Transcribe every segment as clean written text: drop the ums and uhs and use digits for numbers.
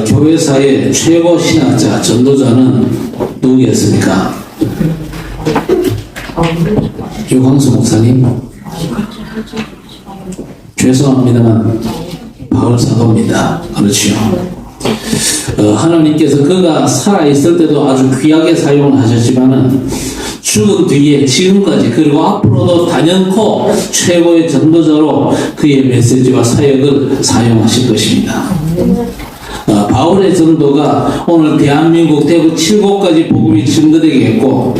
교회사의 최고 신학자, 전도자는 누구였습니까? 유광수 목사님? 죄송합니다만 바울 사도입니다. 그렇죠. 하나님께서 그가 살아있을 때도 아주 귀하게 사용을 하셨지만은 죽은 뒤에 지금까지 그리고 앞으로도 단연코 최고의 전도자로 그의 메시지와 사역을 사용하실 것입니다. 바울의 전도가 오늘 대한민국 대구 7곳까지 복음이 증거되게 했고,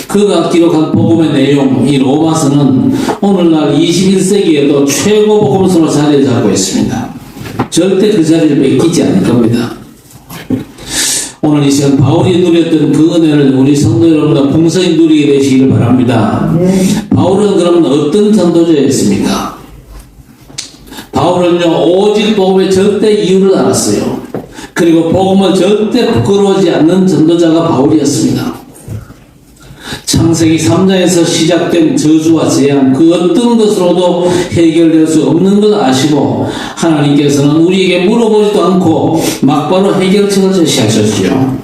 그가 기록한 복음의 내용, 이 로마서는 오늘날 21세기에도 최고 복음서로 자리를 잡고 있습니다. 절대 그 자리를 뺏기지 않을 겁니다. 오늘 이 시간 바울이 누렸던 그 은혜를 우리 성도 여러분과 풍성히 누리게 되시기를 바랍니다. 바울은 그러면 어떤 전도자였습니까? 바울은요, 오직 복음의 절대 이유를 알았어요. 그리고 복음을 절대 부끄러워하지 않는 전도자가 바울이었습니다. 창세기 3장에서 시작된 저주와 재앙, 그 어떤 것으로도 해결될 수 없는 걸 아시고 하나님께서는 우리에게 물어보지도 않고 막바로 해결책을 제시하셨지요.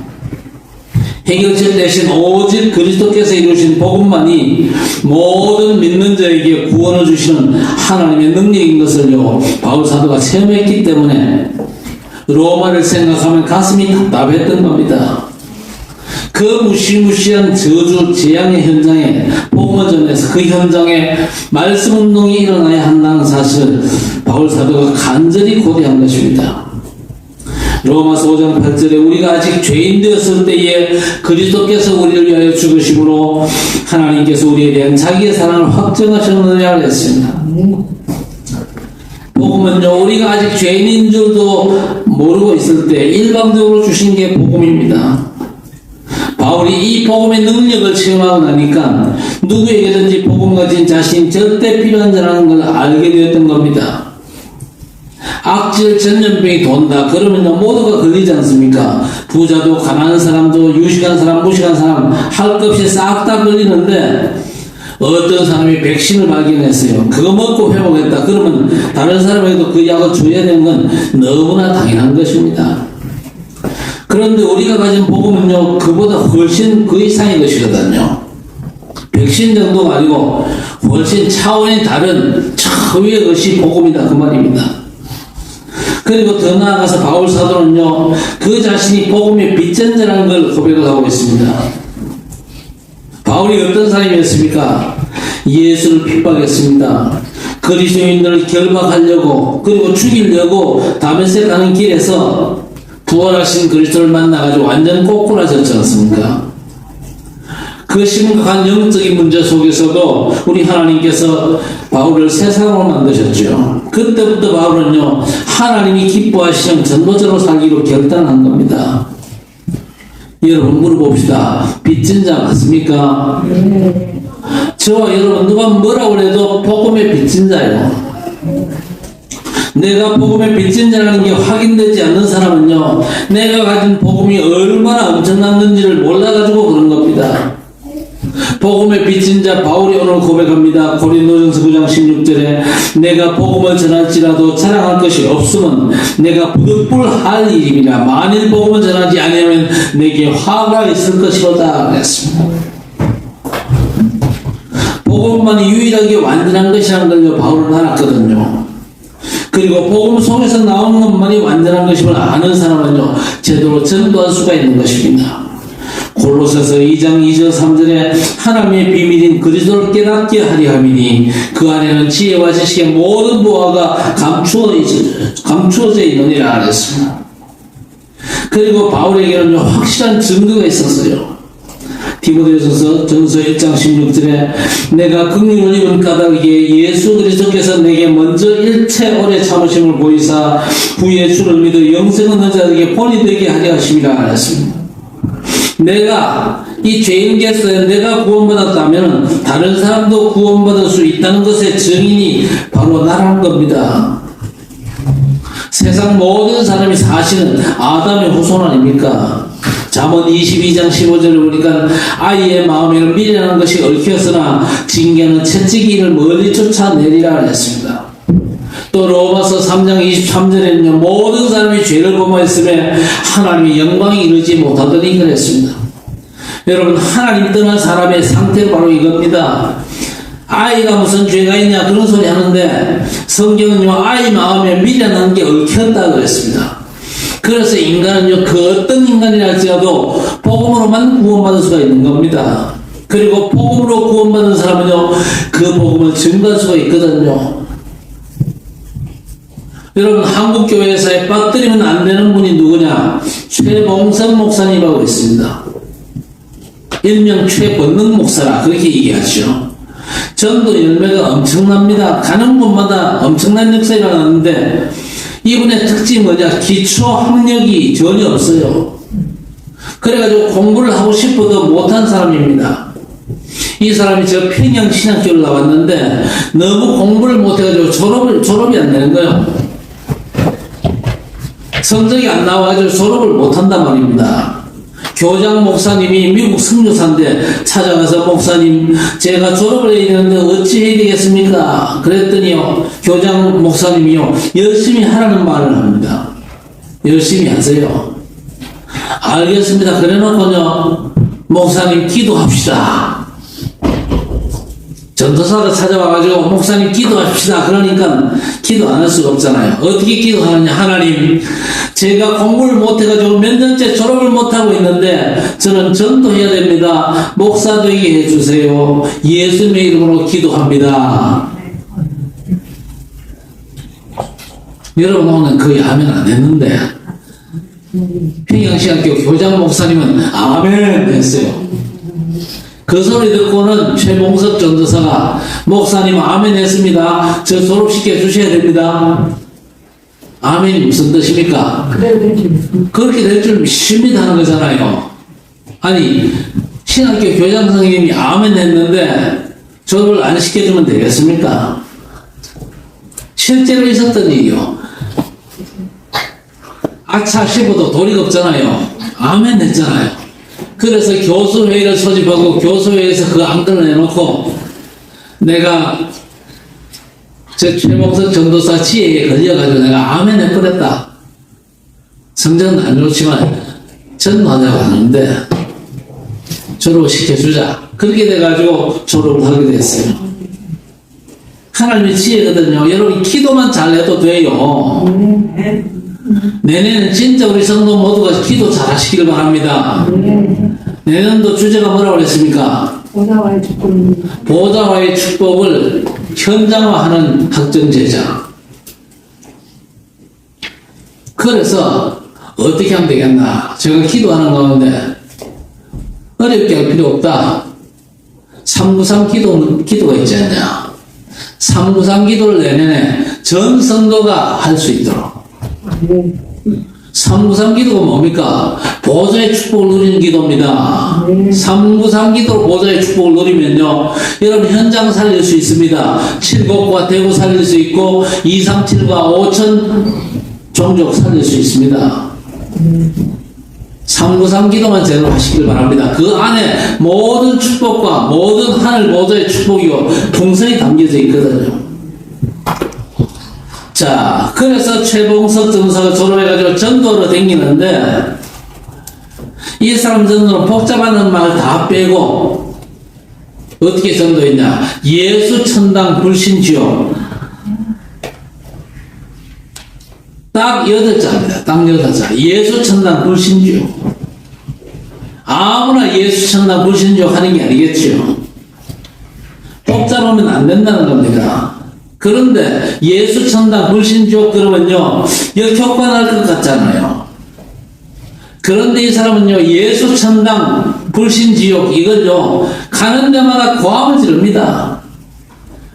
해결책 대신 오직 그리스도께서 이루신 복음만이 모든 믿는 자에게 구원을 주시는 하나님의 능력인 것을요, 바울 사도가 체험했기 때문에 로마를 생각하면 가슴이 답답했던 겁니다. 그 무시무시한 저주 재앙의 현장에 복음을 전해서 그 현장에 말씀 운동이 일어나야 한다는 사실을 바울 사도가 간절히 고대한 것입니다. 로마서 5장 8절에 우리가 아직 죄인 되었을 때에 그리스도께서 우리를 위하여 죽으심으로 하나님께서 우리에 대한 자기의 사랑을 확정하셨느냐고 했습니다. 복음은요, 우리가 아직 죄인인 줄도 모르고 있을 때 일방적으로 주신 게 복음입니다. 바울이 이 복음의 능력을 체험하고 나니까 누구에게든지 복음 가진 자신이 절대 필요한 자라는 걸 알게 되었던 겁니다. 악질 전염병이 돈다 그러면 모두가 걸리지 않습니까? 부자도 가난한 사람도 유식한 사람 무식한 사람 할 것 없이 싹 다 걸리는데, 어떤 사람이 백신을 발견했어요. 그거 먹고 회복했다 그러면 다른 사람에게도 그 약을 줘야 되는 건 너무나 당연한 것입니다. 그런데 우리가 가진 복음은요, 그보다 훨씬 그 이상의 것이거든요. 백신 정도가 아니고 훨씬 차원이 다른 차후의 것이 복음이다 그 말입니다. 그리고 더 나아가서 바울 사도는요, 그 자신이 복음의 빚전자라는 걸 고백을 하고 있습니다. 바울이 어떤 사람이었습니까? 예수를 핍박했습니다. 그리스도인들을 결박하려고 그리고 죽이려고 다메섹 가는 길에서 부활하신 그리스도를 만나가지고 완전 꼬꾸라졌지 않습니까? 그 심각한 영적인 문제 속에서도 우리 하나님께서 바울을 세상으로 만드셨죠. 그때부터 바울은요, 하나님이 기뻐하시는 전도자로 살기로 결단한 겁니다. 여러분 물어봅시다. 빚진 자 맞습니까? 저와 여러분 누가 뭐라고 해도 복음의 빚진 자예요. 내가 복음의 빚진 자라는 게 확인되지 않는 사람은요, 내가 가진 복음이 얼마나 엄청났는지를 몰라가지고 그런 겁니다. 복음의 빚진 자 바울이 오늘 고백합니다. 고린도전서 9장 16절에 내가 복음을 전할지라도 자랑할 것이 없으면 내가 부득불할 일임이라. 만일 복음을 전하지 아니하면 내게 화가 있을 것이로다 그랬습니다. 복음만이 유일하게 완전한 것이라는 걸요, 바울은 알았거든요. 그리고 복음 속에서 나오는 것만이 완전한 것임을 아는 사람은요, 제대로 전도할 수가 있는 것입니다. 골로새서 2장 2절 3절에 하나님의 비밀인 그리스도를 깨닫게 하려 함이니 그 안에는 지혜와 지식의 모든 보화가 감추어져 있느니라 그랬습니다. 그리고 바울에게는 확실한 증거가 있었어요. 디모데전서 1장 16절에 내가 긍휼을 입은 까닭에 예수 그리스도께서 내게 먼저 일체 오래 참으심을 보이사 후에 주를 믿어 영생 얻는 자에게 본이 되게 하려 하심이라 하였습니다. 내가 이 죄인께서 내가 구원받았다면 다른 사람도 구원받을 수 있다는 것의 증인이 바로 나라는 겁니다. 세상 모든 사람이 사실은 아담의 후손 아닙니까? 잠언 22장 15절을 보니까 아이의 마음에는 미련한 것이 얽혔으나 징계는 채찍이를 멀리 쫓아내리라 했습니다. 또 로마서 3장 23절에는요, 모든 사람이 죄를 범하였음에 하나님의 영광이 이르지 못하더니 그랬습니다. 여러분, 하나님 떠난 사람의 상태가 바로 이겁니다. 아이가 무슨 죄가 있냐 그런 소리 하는데 성경은요, 아이 마음에 미련한 게 얽혔다 그랬습니다. 그래서 인간은요, 그 어떤 인간이라 할지라도 복음으로만 구원받을 수가 있는 겁니다. 그리고 복음으로 구원받은 사람은요, 그 복음을 증거할 수가 있거든요. 여러분, 한국교회에서 빠뜨리면 안 되는 분이 누구냐? 최봉석 목사님하고 있습니다. 일명 최권능 목사라 그렇게 얘기하죠. 전도 열매가 엄청납니다. 가는 곳마다 엄청난 역사가 일어나는데 이분의 특징이 뭐냐? 기초 학력이 전혀 없어요. 그래가지고 공부를 하고 싶어도 못한 사람입니다. 이 사람이 저 평양신학교를 나왔는데 너무 공부를 못해가지고 졸업이 안 되는 거예요. 성적이 안 나와가지고 졸업을 못한단 말입니다. 교장 목사님이 미국 선교사인데 찾아가서 목사님, 제가 졸업을 해야 되는데 어찌 해야 되겠습니까? 그랬더니요, 교장 목사님이요, 열심히 하라는 말을 합니다. 열심히 하세요. 알겠습니다. 그래놓고요, 목사님 기도합시다. 전도사가 찾아와가지고 목사님 기도합시다. 그러니까 기도 안 할 수가 없잖아요. 어떻게 기도하느냐? 하나님, 제가 공부를 못해가지고 몇 년째 졸업을 못하고 있는데 저는 전도해야 됩니다. 목사 되게 해주세요. 예수님의 이름으로 기도합니다. 여러분, 오늘 거의 아멘 안 했는데 평양시학교 교장 목사님은 아멘 했어요. 그 소리 듣고는 최봉석 전도사가 목사님 아멘 했습니다. 저 졸업시켜 주셔야 됩니다. 아멘이 무슨 뜻입니까? 그렇게 될 줄 믿습니다 하는 거잖아요. 아니, 신학교 교장 선생님이 아멘 했는데 졸업을 안 시켜주면 되겠습니까? 실제로 있었던 일이요. 아차 싶어도 도리가 없잖아요. 아멘 했잖아요. 그래서 교수회의를 소집하고 교수회의에서 그 안건을 내놓고 내가 저 최봉석 전도사 지혜에 걸려가지고 내가 아멘 해버렸다. 성적은 안 좋지만 전도하자고 하는데 졸업을 시켜주자. 그렇게 돼가지고 졸업을 하게 됐어요. 하나님의 지혜거든요. 여러분, 기도만 잘해도 돼요. 내년은 진짜 우리 성도 모두가 기도 잘하시길 바랍니다. 내년도 주제가 뭐라고 그랬습니까? 보좌와의 축복입니다. 보좌와의 축복을 현장화하는 학정제자. 그래서 어떻게 하면 되겠나? 제가 기도하는 가운데 어렵게 할 필요 없다. 393 기도가 있지 않냐? 393 기도를 내년에 전 성도가 할 수 있도록. 393 기도가 뭡니까? 보좌의 축복을 누리는 기도입니다. 393 기도로 보좌의 축복을 누리면요, 여러분 현장 살릴 수 있습니다. 칠곡과 대구 살릴 수 있고 237과 5천 종족 살릴 수 있습니다. 393 기도만 제대로 하시길 바랍니다. 그 안에 모든 축복과 모든 하늘 보좌의 축복이요 풍성히 담겨져 있거든요. 자, 그래서 최봉석 전도사가 졸업해가지고 전도로 다니는데 이 사람 전도는 복잡한 말 다 빼고 어떻게 전도했냐? 예수 천당 불신 지옥 딱 8자입니다. 딱 8자. 예수 천당 불신 지옥. 아무나 예수 천당 불신 지옥 하는 게 아니겠죠. 복잡하면 안 된다는 겁니다. 그런데 예수 천당 불신지옥 그러면요 역효과날 것 같잖아요. 그런데 이 사람은요 예수 천당 불신지옥 이걸요 가는 데마다 고함을 지릅니다.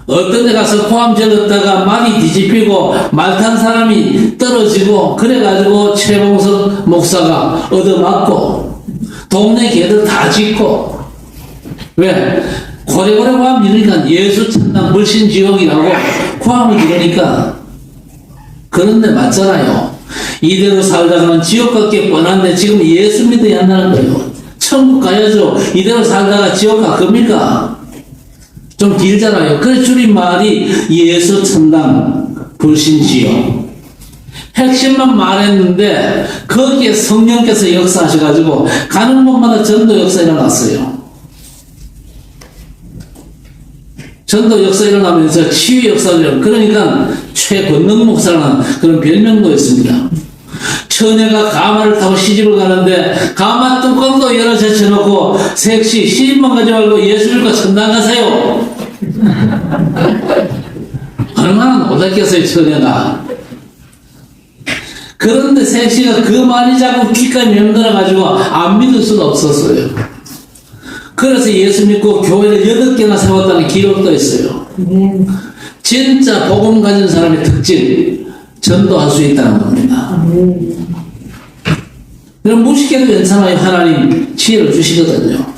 어떤 데 가서 고함 질렀다가 말이 뒤집히고 말 탄 사람이 떨어지고 그래가지고 최봉석 목사가 얻어맞고 동네 개들 다 짖고. 왜? 고래고래 고함 지르니까 예수 천당 불신지옥이라고 고함을 지르니까. 그런데 맞잖아요. 이대로 살다가는 지옥 같게 뻔한데 지금 예수 믿어야 한다는 거예요. 천국 가야죠. 이대로 살다가 지옥 갈 겁니까? 좀 길잖아요. 그래서 줄임말이 예수 천당 불신지요. 핵심만 말했는데 거기에 성령께서 역사하셔가지고 가는 곳마다 전도 역사 일어났어요. 전도 역사 일어나면서 치유 역사가 일어나고, 그러니까 최권능 목사라는 그런 별명도 있습니다. 처녀가 가마를 타고 시집을 가는데 가마 뚜껑도 열어 제쳐놓고 섹시 시집만 가지 말고 예수님과 천당 가세요. 얼마나 못했겠어요, 처녀가. 그런데 섹시가 그 말이 자꾸 귓가에 맴돌아가지고 안 믿을 수가 없었어요. 그래서 예수 믿고 교회를 8개나 세웠다는 기록도 있어요. 진짜 복음 가진 사람의 특징, 전도할 수 있다는 겁니다. 그럼 무식해도 괜찮아요. 하나님 지혜를 주시거든요.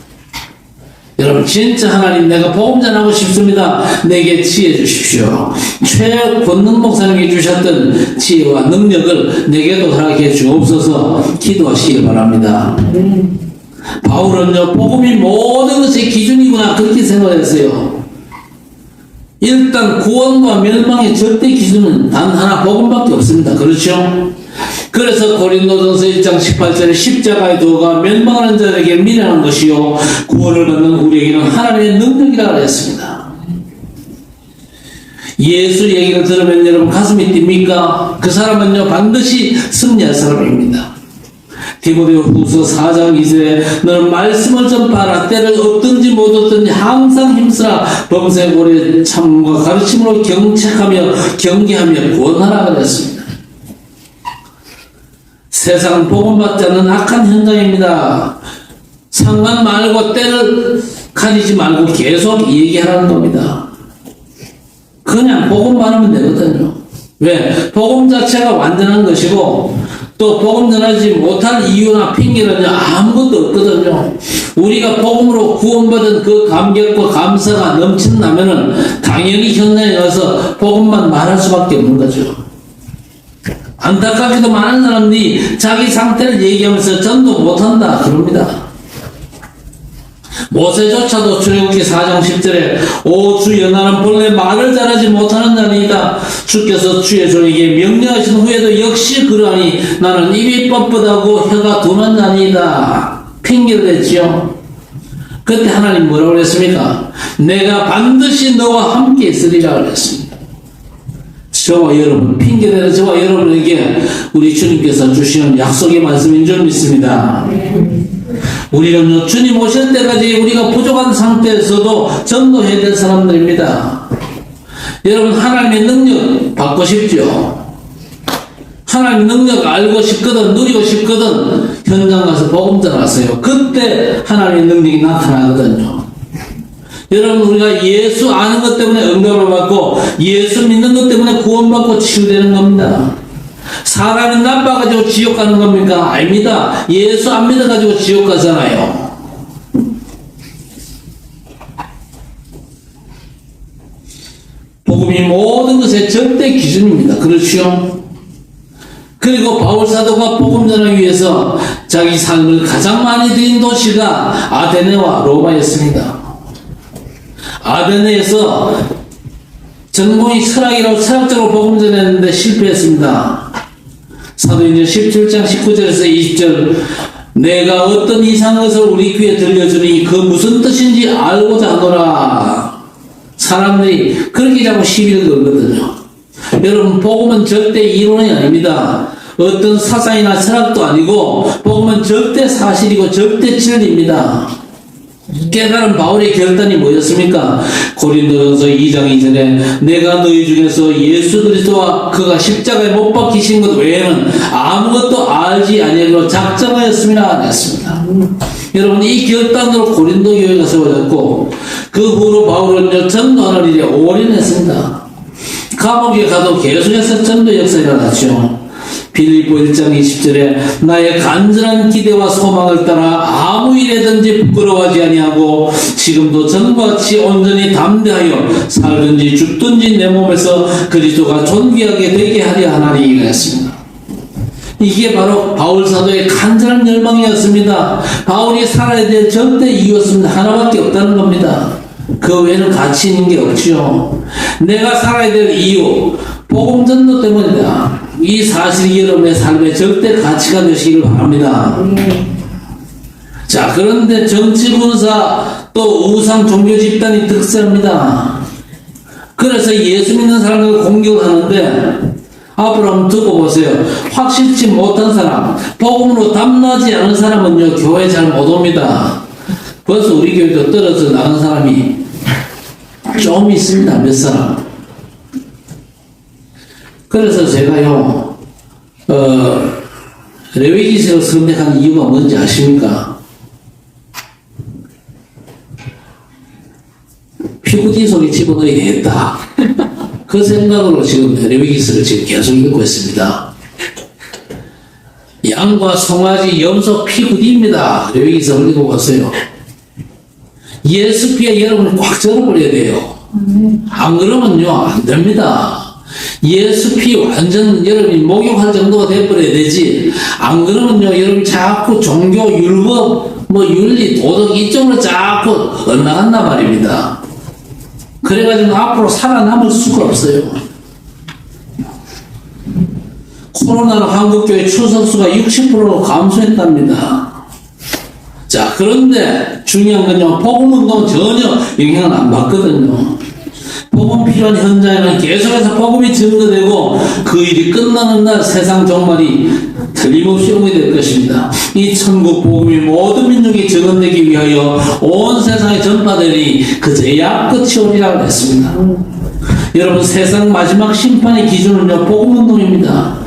여러분, 진짜 하나님, 내가 복음 전하고 싶습니다. 내게 지혜 주십시오. 최권능 목사님이 주셨던 지혜와 능력을 내게도 허락해 주옵소서. 기도하시길 바랍니다. 바울은요, 복음이 모든 것의 기준이구나, 그렇게 생각했어요. 일단 구원과 멸망의 절대 기준은 단 하나, 복음밖에 없습니다. 그렇죠? 그래서 고린도전서 1장 18절에 십자가의 도가 멸망하는 자에게 미련한 것이요 구원을 받는 우리에게는 하나님의 능력이라고 했습니다. 예수 얘기를 들으면 여러분 가슴이 뜁니까? 그 사람은요 반드시 승리할 사람입니다. 디모데 후서 4장 2절에 너는 말씀을 전파하라. 때를 얻든지 못 얻든지 항상 힘쓰라. 범세고래 참과 가르침으로 경책하며 경계하며 구원하라 그랬습니다. 세상은 복음받지 않는 악한 현장입니다. 상관 말고 때를 가리지 말고 계속 얘기하라는 겁니다. 그냥 복음만 하면 되거든요. 왜? 복음 자체가 완전한 것이고 또 복음 전하지 못할 이유나 핑계는 아무것도 없거든요. 우리가 복음으로 구원받은 그 감격과 감사가 넘친다면은 당연히 현장에 가서 복음만 말할 수밖에 없는 거죠. 안타깝게도 많은 사람들이 자기 상태를 얘기하면서 전도 못한다 그럽니다. 모세조차도 출애굽기 4장 10절에 오 주 여호와는 본래 말을 잘하지 못하는 자니이다. 주께서 주의 종에게 명령하신 후에도 역시 그러하니 나는 입이 뻣뻣하고 혀가 둔한 자니이다. 핑계를 댔지요. 그때 하나님 뭐라고 그랬습니까? 내가 반드시 너와 함께 있으리라 그랬습니다. 저와 여러분, 핑계대는 저와 여러분에게 우리 주님께서 주시는 약속의 말씀인 줄 믿습니다. 우리는 주님 오실 때까지 우리가 부족한 상태에서도 전도해야 될 사람들입니다. 여러분, 하나님의 능력 받고 싶죠? 하나님의 능력 알고 싶거든, 누리고 싶거든, 현장 가서 복음 전하세요. 그때 하나님의 능력이 나타나거든요. 여러분, 우리가 예수 아는 것 때문에 응답을 받고 예수 믿는 것 때문에 구원받고 치유되는 겁니다. 사람이 나빠가지고 지옥 가는 겁니까? 아닙니다. 예수 안 믿어가지고 지옥 가잖아요. 복음이 모든 것의 절대 기준입니다. 그렇죠? 그리고 바울사도가 복음 전하기 위해서 자기 삶을 가장 많이 드린 도시가 아테네와 로마였습니다. 아테네에서 전공이 철학이라고 철학적으로 복음 전했는데 실패했습니다. 사도행전 17장 19절에서 20절 내가 어떤 이상한 것을 우리 귀에 들려주니 그 무슨 뜻인지 알고자 하노라. 사람들이 그렇게 자꾸 시비를 걸거든요. 여러분, 복음은 절대 이론이 아닙니다. 어떤 사상이나 철학도 아니고 복음은 절대 사실이고 절대 진리입니다. 깨달은 바울의 결단이 뭐였습니까? 고린도전서 2장 2절에 내가 너희 중에서 예수 그리스도와 그가 십자가에 못 박히신 것 외에는 아무것도 알지 아니하기로 작정하였습니다 했습니다. 여러분, 이 결단으로 고린도 교회가 세워졌고 그 후로 바울은 전도하는 일에 올인했습니다. 감옥에 가도 계속해서 전도 역사가 일어났죠. 빌립보 1장 20절에 나의 간절한 기대와 소망을 따라 아무 일에든지 부끄러워하지 아니하고 지금도 전과 같이 온전히 담대하여 살든지 죽든지 내 몸에서 그리스도가 존귀하게 되게 하려 하나니 했습니다. 이게 바로 바울 사도의 간절한 열망이었습니다. 바울이 살아야 될 절대 이유였습니다. 하나밖에 없다는 겁니다. 그 외에는 가치 있는 게 없지요. 내가 살아야 될 이유, 복음 전도 때문이다. 이 사실이 여러분의 삶의 절대 가치가 되시기를 바랍니다. 자, 그런데 정치 군사 또 우상 종교 집단이 득세합니다. 그래서 예수 믿는 사람을 공격하는데 앞으로 한번 듣고 보세요. 확실치 못한 사람, 복음으로 담나지 않은 사람은요, 교회 잘 못 옵니다. 벌써 우리 교회도 떨어져 나간 사람이 좀 있습니다. 몇 사람. 그래서 제가요, 레위기서를 선택한 이유가 뭔지 아십니까? 피부디 속에 집어넣어야겠다. 그 생각으로 지금 레위기서를 지금 계속 읽고 있습니다. 양과 송아지, 염소, 피부디입니다. 레위기서 읽어보세요. 예수 피에 여러분이 꽉 절어버려야 돼요. 안 그러면요, 안 됩니다. 예수 피 완전 여러분이 목욕할 정도가 돼버려야 되지. 안 그러면요, 여러분 자꾸 종교, 율법, 윤리, 도덕 이쪽으로 자꾸 엇나간단 말입니다. 그래가지고 앞으로 살아남을 수가 없어요. 코로나로 한국교회 출석수가 60%로 감소했답니다. 자, 그런데 중요한 건요, 복음운동은 전혀 영향을 안 받거든요. 복음 필요한 현장에는 계속해서 복음이 증거되고 그 일이 끝나는 날 세상 종말이 틀림없이 오게 될 것입니다. 이 천국 복음이 모든 민족이 전언되기 위하여 온 세상에 전파되니 그제야 끝이 오리라고 했습니다. 여러분, 세상 마지막 심판의 기준은요, 복음운동입니다.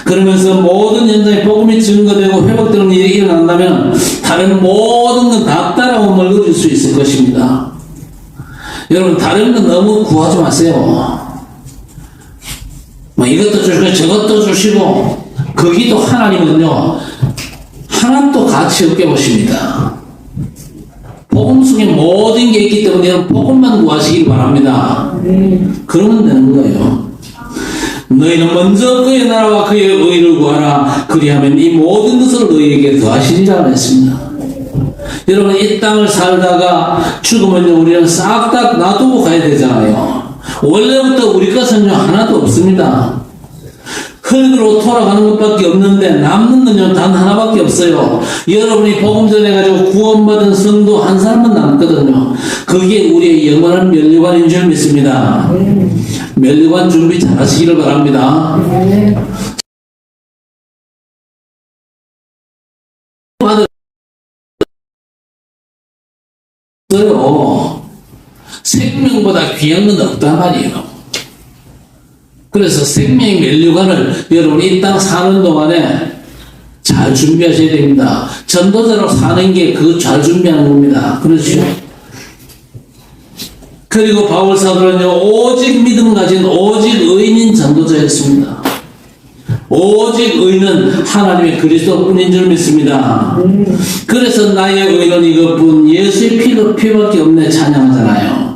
그러면서 모든 현장에 복음이 증거되고 회복되는 일이 일어난다면 다른 모든 건 다 따라옴을 누릴 수 있을 것입니다. 여러분, 다른 건 너무 구하지 마세요. 이것도 주시고 저것도 주시고, 거기도 하나님은요, 하나도 가치 없게 보십니다. 복음 속에 모든 게 있기 때문에 여러분 복음만 구하시길 바랍니다. 그러면 되는 거예요. 너희는 먼저 그의 나라와 그의 의를 구하라. 그리하면 이 모든 것을 너희에게 더하시리라 했습니다. 여러분, 이 땅을 살다가 죽으면요, 우리는 싹 다 놔두고 가야 되잖아요. 원래부터 우리 것은요, 하나도 없습니다. 흙으로 돌아가는 것밖에 없는데 남는 건요, 단 하나밖에 없어요. 여러분이 복음 전해가지고 구원받은 성도 한 사람만 남거든요. 그게 우리의 영원한 면류관인 줄 믿습니다. 면류관 준비 잘 하시기를 바랍니다. 생명보다 귀한 건 없단 말이에요. 그래서 생명의 면류관을 여러분 이 땅 사는 동안에 잘 준비하셔야 됩니다. 전도자로 사는 게 그거 잘 준비하는 겁니다. 그렇죠? 그리고 바울 사도는요, 오직 믿음 가진 오직 의인인 전도자였습니다. 오직 의는 하나님의 그리스도뿐인 줄 믿습니다. 그래서 나의 의는 이것뿐 예수의 피밖에 없네 찬양하잖아요.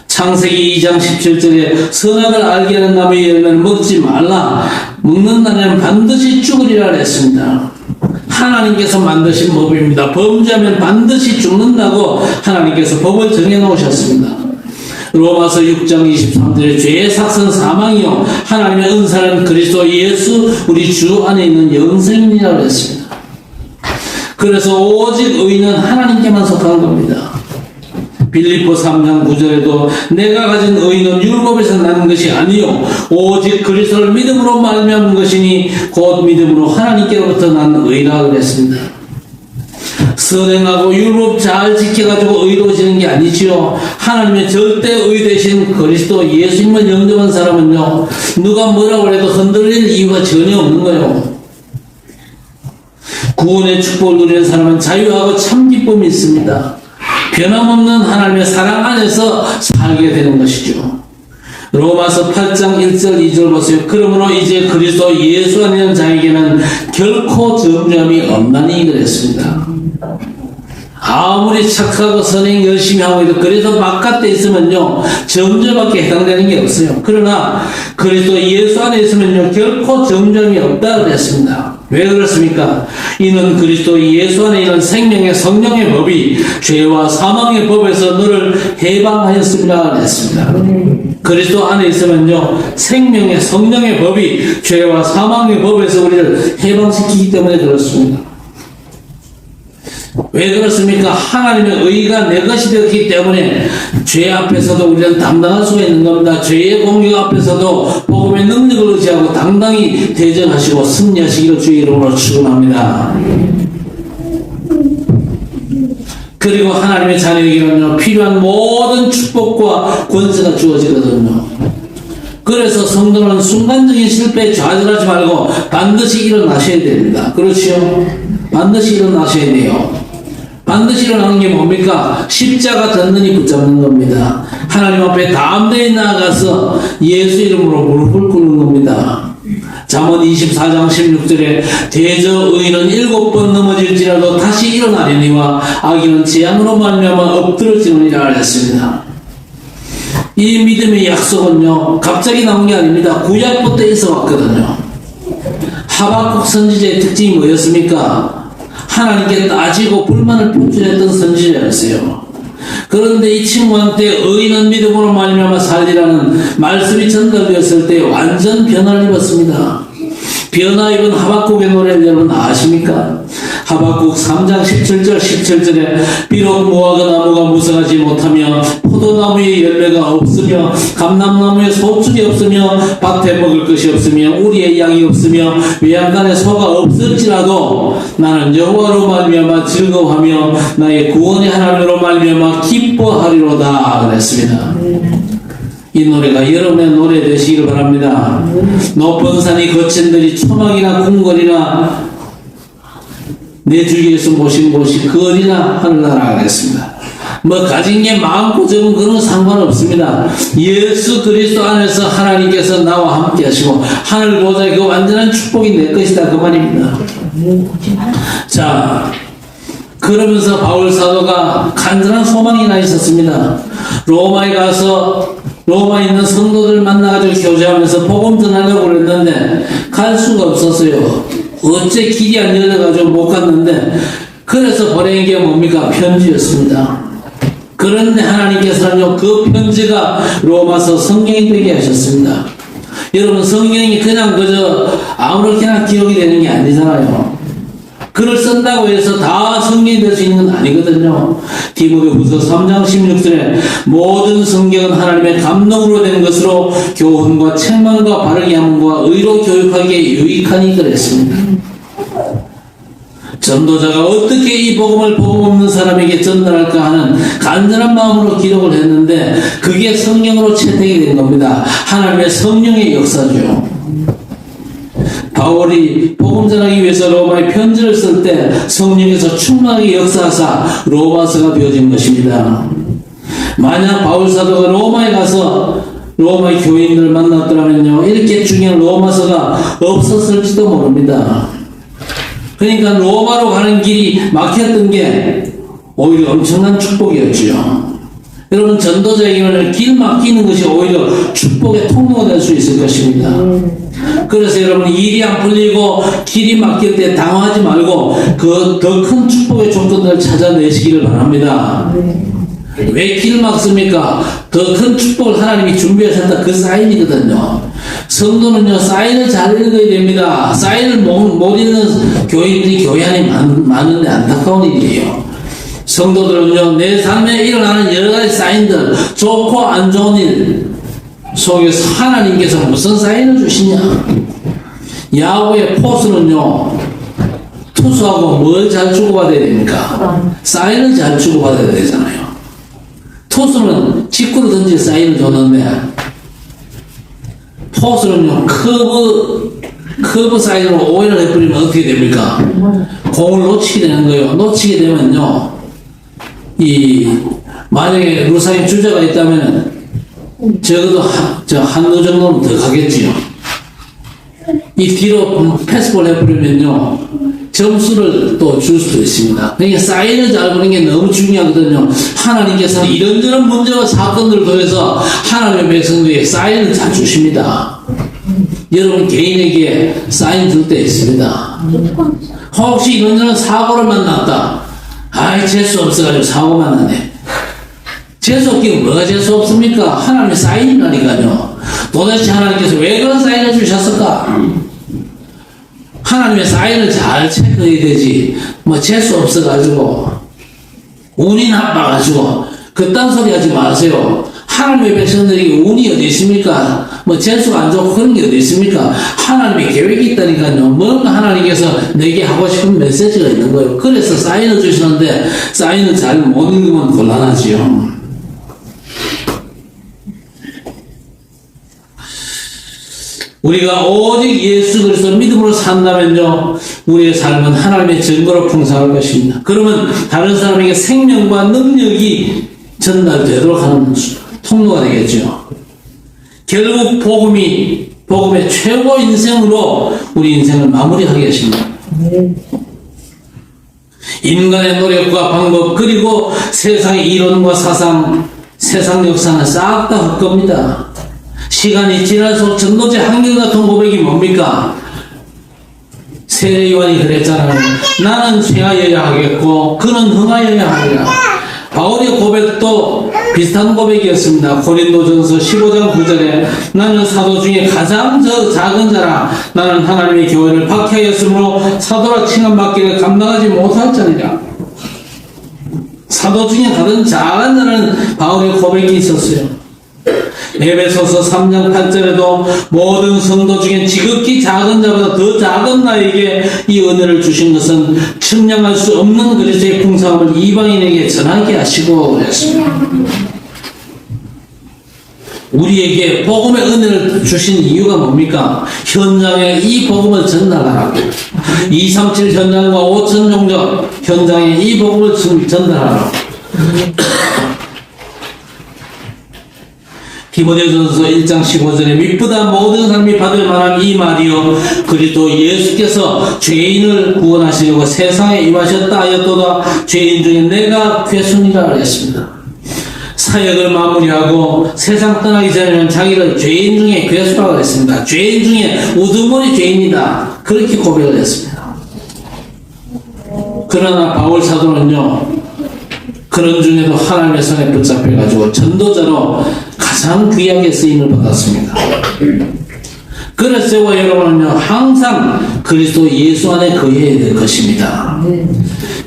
창세기 2장 17절에 선악을 알게 하는 나무의 열매는 먹지 말라. 먹는 날에는 반드시 죽으리라 했습니다. 하나님께서 만드신 법입니다. 범죄하면 반드시 죽는다고 하나님께서 법을 정해놓으셨습니다. 로마서 6장 23절에 죄의 삭은 사망이요 하나님의 은사는 그리스도 예수 우리 주 안에 있는 영생이라고 했습니다. 그래서 오직 의인은 하나님께만 속하는 겁니다. 빌립보 3장 9절에도 내가 가진 의인은 율법에서 나는 것이 아니요 오직 그리스도를 믿음으로 말미암은 것이니 곧 믿음으로 하나님께로부터 난 의라 그랬습니다. 선행하고 율법 잘 지켜가지고 의로워지는 게 아니지요. 하나님의 절대 의 되신 그리스도 예수님을 영접한 사람은요, 누가 뭐라고 해도 흔들릴 이유가 전혀 없는 거예요. 구원의 축복을 누리는 사람은 자유하고 참 기쁨이 있습니다. 변함없는 하나님의 사랑 안에서 살게 되는 것이죠. 로마서 8장 1절 2절 보세요. 그러므로 이제 그리스도 예수 안에 있는 자에게는 결코 정죄함이 없나니 그랬습니다. 아무리 착하고 선행 열심히 하고 있어도 그래서 바깥에 있으면요 정죄밖에 해당되는 게 없어요. 그러나 그리스도 예수 안에 있으면요 결코 정죄함이 없다 그랬습니다. 왜 그렇습니까? 이는 그리스도 예수 안에 있는 생명의 성령의 법이 죄와 사망의 법에서 너를 해방하였습니다. 했습니다. 그리스도 안에 있으면요, 생명의 성령의 법이 죄와 사망의 법에서 우리를 해방시키기 때문에 그렇습니다. 왜 그렇습니까? 하나님의 의가 내 것이 되었기 때문에 죄 앞에서도 우리는 당당할 수가 있는 겁니다. 죄의 공격 앞에서도 복음의 능력을 의지하고 당당히 대전하시고 승리하시기를 주의 이름으로 축원합니다. 그리고 하나님의 자녀에게는요, 필요한 모든 축복과 권세가 주어지거든요. 그래서 성도는 순간적인 실패에 좌절하지 말고 반드시 일어나셔야 됩니다. 그렇지요? 반드시 일어나셔야 돼요. 반드시 일어나는 게 뭡니까? 십자가 든든히 붙잡는 겁니다. 하나님 앞에 담대히 나아가서 예수 이름으로 무릎을 꿇는 겁니다. 잠언 24장 16절에 대저 의인은 7번 넘어질지라도 다시 일어나려니와 악인은 재앙으로 말미암아 엎드러지느니라 했습니다. 이 믿음의 약속은요, 갑자기 나온 게 아닙니다. 구약부터 있어 왔거든요. 하박국 선지자의 특징이 뭐였습니까? 하나님께 따지고 불만을 표출했던 선지자였어요. 그런데 이 친구한테 의인은 믿음으로 말미암아 살리라는 말씀이 전달되었을 때 완전 변화를 입었습니다. 변화 입은 하박국의 노래를 여러분 아십니까? 하박국 3장 17절 17절에 비록 무화과 나무가 무성하지 못하며 포도나무에 열매가 없으며 감람나무에 소출이 없으며 밭에 먹을 것이 없으며 우리의 양이 없으며 외양간에 소가 없을지라도 나는 여호와로 말미암아 즐거워하며 나의 구원의 하나님으로 말미암아 기뻐하리로다 그랬습니다. 이 노래가 여러분의 노래 되시기를 바랍니다. 높은 산이 거친 들이 초막이나 궁궐이나 내 주위에서 모신 곳이 거리나 하늘나라 하겠습니다. 뭐 가진 게 많고 적은 그런 상관없습니다. 예수 그리스도 안에서 하나님께서 나와 함께 하시고 하늘 보좌의 그 완전한 축복이 내 것이다 그 말입니다. 자, 그러면서 바울 사도가 간절한 소망이 나 있었습니다. 로마에 가서 로마에 있는 성도들 만나가지고 교제하면서 복음 전하려고 그랬는데 갈 수가 없었어요. 어째 길이 안 열려가지고 못 갔는데, 그래서 보낸 게 뭡니까? 편지였습니다. 그런데 하나님께서는요, 그 편지가 로마서 성경이 되게 하셨습니다. 여러분, 성경이 그냥 그저 아무렇게나 기억이 되는 게 아니잖아요. 글을 쓴다고 해서 다 성경이 될 수 있는 건 아니거든요. 디모데후서 3장 16절에 모든 성경은 하나님의 감동으로 된 것으로 교훈과 책망과 바르게 함과 의로 교육하기에 유익하니 그랬습니다. 전도자가 어떻게 이 복음을 복음 없는 사람에게 전달할까 하는 간절한 마음으로 기록을 했는데 그게 성경으로 채택이 된 겁니다. 하나님의 성령의 역사죠. 바울이 복음 전하기 위해서 로마에 편지를 쓸 때 성령에서 충만하게 역사하사 로마서가 되어진 것입니다. 만약 바울 사도가 로마에 가서 로마의 교인들을 만났더라면요, 이렇게 중요한 로마서가 없었을지도 모릅니다. 그러니까 로마로 가는 길이 막혔던 게 오히려 엄청난 축복이었죠. 여러분, 전도자에게는 길 막히는 것이 오히려 축복의 통로가 될 수 있을 것입니다. 그래서 여러분, 일이 안 풀리고 길이 막힐 때 당황하지 말고 그 더 큰 축복의 조건들을 찾아내시기를 바랍니다. 왜 길 막습니까? 더 큰 축복을 하나님이 준비하셨다, 그 사인이거든요. 성도는요, 사인을 잘 읽어야 됩니다. 사인을 못 읽는 교인들이 교회 안에 많은데 안타까운 일이에요. 성도들은요, 내 삶에 일어나는 여러 가지 사인들, 좋고 안 좋은 일 속에서 하나님께서 무슨 사인을 주시냐? 야구의 포수는요, 투수하고 뭘 잘 주고받아야 됩니까? 사인을 잘 주고받아야 되잖아요. 투수는 직구로 던질 사인을 줬는데, 포수는요, 커브 사인으로 오해를 해버리면 어떻게 됩니까? 공을 놓치게 되는 거예요. 놓치게 되면요, 만약에 루사인 주자가 있다면 적어도 한두 정도는 더 가겠지요. 이 뒤로 패스볼 해버리면요, 점수를 또 줄 수도 있습니다. 그러니까 사인을 잘 보는 게 너무 중요하거든요. 하나님께서는 이런저런 문제와 사건들을 통해서 하나님의 백성들에게 사인을 잘 주십니다. 여러분 개인에게 사인 줄 때 있습니다. 혹시 이런저런 사고를 만났다. 아이, 재수 없어가지고 사고 만났네. 재수 없기는 뭐가 재수 없습니까? 하나님의 사인이라니까요. 도대체 하나님께서 왜 그런 사인을 주셨을까? 하나님의 사인을 잘 체크해야 되지. 뭐 재수 없어가지고 운이 나빠가지고 그딴 소리 하지 마세요. 하나님의 백성들에게 운이 어디 있습니까? 뭐 재수가 안 좋고 그런 게 어디 있습니까? 하나님의 계획이 있다니까요. 뭔가 하나님께서 내게 하고 싶은 메시지가 있는 거예요. 그래서 사인을 주시는데 사인을 잘 못 읽으면 곤란하지요. 우리가 오직 예수 그리스도 믿음으로 산다면요, 우리의 삶은 하나님의 증거로 풍성할 것입니다. 그러면 다른 사람에게 생명과 능력이 전달되도록 하는 통로가 되겠죠. 결국 복음의 최고 인생으로 우리 인생을 마무리하겠습니다. 인간의 노력과 방법, 그리고 세상의 이론과 사상, 세상 역사는 싹 다 헛겁니다. 시간이 지날수록 전도제 한결같은 고백이 뭡니까? 세례 요한이 그랬잖아요. 나는 쇠하여야 하겠고 그는 흥하여야 하리라. 바울의 고백도 비슷한 고백이었습니다. 고린도전서 15장 9절에 나는 사도 중에 가장 작은 자라. 나는 하나님의 교회를 박해하였으므로 사도라 칭함받기를 감당하지 못할 자니라. 사도 중에 가장 작은 자라는 바울의 고백이 있었어요. 에베소서 3장 8절에도 모든 성도 중에 지극히 작은 자보다 더 작은 나에게 이 은혜를 주신 것은 측량할 수 없는 그리스도의 풍성함을 이방인에게 전하게 하시고 그랬습니다. 우리에게 복음의 은혜를 주신 이유가 뭡니까? 현장에 이 복음을 전달하라고. 237 현장과 5천 종족 현장에 이 복음을 전달하라고. 디모데전서 1장 15절에 미쁘다 모든 사람이 받을 만한 이 말이요 그리스도 예수께서 죄인을 구원하시려고 세상에 임하셨다 하였도다. 죄인 중에 내가 괴순이라 하였습니다. 사역을 마무리하고 세상 떠나기 전에는 자기를 죄인 중에 괴수라고 했습니다. 죄인 중에 우두머리 죄인이다, 그렇게 고백을 했습니다. 그러나 바울 사도는요, 그런 중에도 하나님의 손에 붙잡혀가지고 전도자로 가장 귀하게 쓰임을 받았습니다. 그래서 여러분은요, 항상 그리스도 예수 안에 거해야 될 것입니다.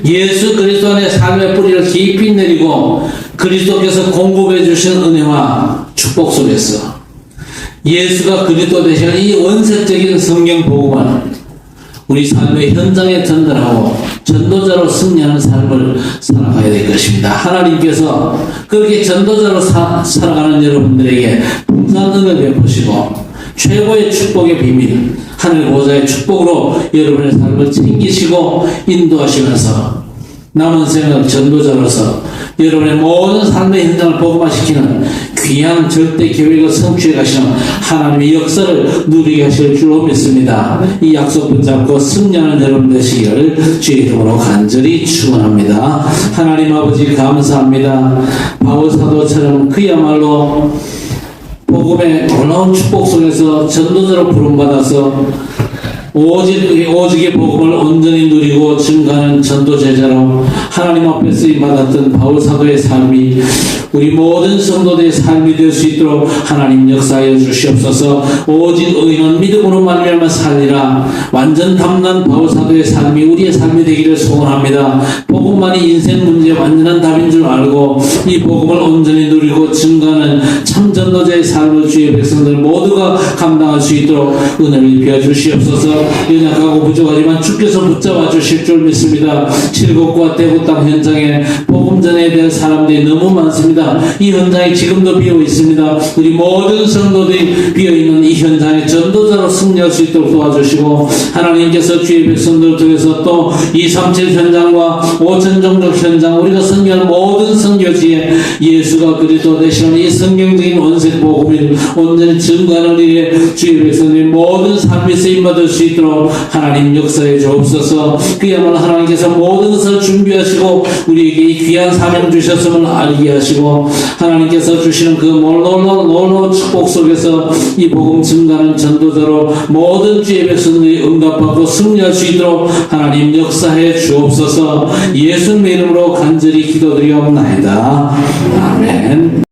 예수 그리스도 안에 삶의 뿌리를 깊이 내리고 그리스도께서 공급해 주신 은혜와 축복 속에서 예수가 그리스도 되시는 이 원색적인 성경 복음을 우리 삶의 현장에 전달하고 전도자로 승리하는 삶을 살아가야 될 것입니다. 하나님께서 그렇게 전도자로 살아가는 여러분들에게 풍성한 은혜를 베푸시고 최고의 축복의 비밀, 하늘 보좌의 축복으로 여러분의 삶을 챙기시고 인도하시면서 남은 생을 전도자로서 여러분의 모든 삶의 현장을 복음화시키는 귀한 절대 계획을 성취해 가시는 하나님의 역사를 누리게 하실 줄로 믿습니다. 이 약속 붙잡고 승리하는 여러분 되시기를 주의 이름으로 간절히 축원합니다. 하나님 아버지 감사합니다. 바울 사도처럼 그야말로 복음의 놀라운 축복 속에서 전도자로 부름받아서 오직의 복음을 온전히 누리고 증가하는 전도 제자로 하나님 앞에 쓰임 받았던 바울 사도의 삶이 우리 모든 성도들의 삶이 될 수 있도록 하나님 역사하여 주시옵소서. 오직 의인은 믿음으로 말미암아 살리라. 완전 담난 바울 사도의 삶이 우리의 삶이 되기를 소원합니다. 복음만이 인생 문제의 완전한 답인 줄 알고 이 복음을 온전히 누리고 증가하는 참 전도자의 삶을 주의 백성들 모두가 감당할 수 있도록 은혜를 입혀 주시옵소서. 연약하고 부족하지만 주께서 붙잡아 주실 줄 믿습니다. 칠곡과 대구 땅 현장에 복음 전해야 될 사람들이 너무 많습니다. 이 현장이 지금도 비어 있습니다. 우리 모든 성도들이 비어있는 이 현장에 전도자로 승리할 수 있도록 도와주시고 하나님께서 주의 백성들 통해서 또 237 현장과 5천 종족 현장 우리가 선교하는 모든 선교지에 예수가 그리스도 되시는 이 성경적인 원색 복음을 온전히 증거하는 일에 주의 백성들이 모든 삶이 쓰임받을 수 있도록 하나님 역사해 주옵소서. 그야말로 하나님께서 모든 것을 준비하시고 우리에게 이 귀한 위한 사명 주셨음을 알게 하시고 하나님께서 주시는 그 놀라운 축복 속에서 이 복음 증가하는 전도자로 모든 주의 백성들이 응답받고 승리할 수 있도록 하나님 역사해 주옵소서. 예수님의 이름으로 간절히 기도드리옵나이다. 아멘.